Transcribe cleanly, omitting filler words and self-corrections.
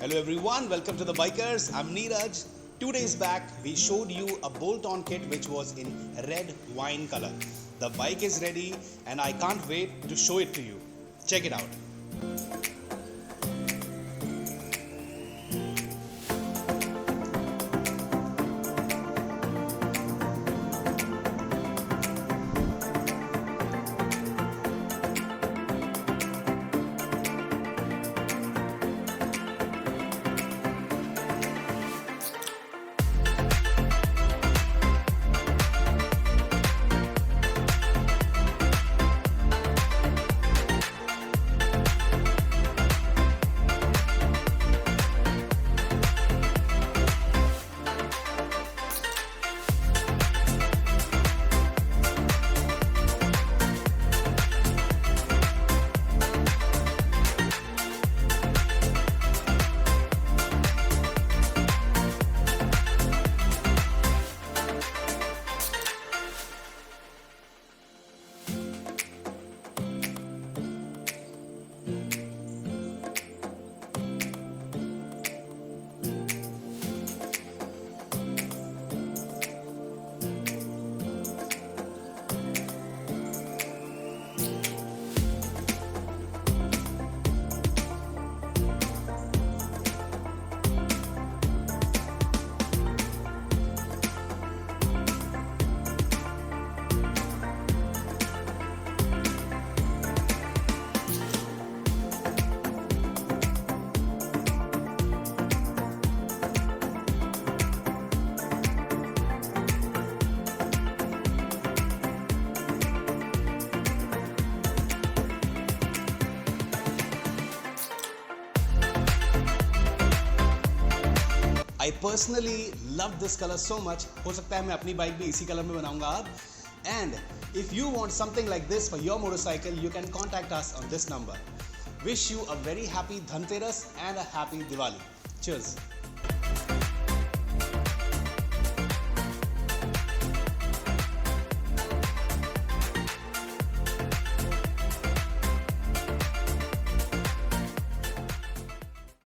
Hello everyone, welcome to the Bikerz. I'm Neeraj. 2 days back, we showed you a bolt-on kit which was in red wine color. The bike is ready and I can't wait to show it to you. Check it out. I personally love this color so much. हो सकता है मैं अपनी bike भी इसी colour में बनाऊंगा अब. And if you want something like this for your motorcycle, you can contact us on this number. Wish you a very happy Dhanteras and a happy Diwali. Cheers.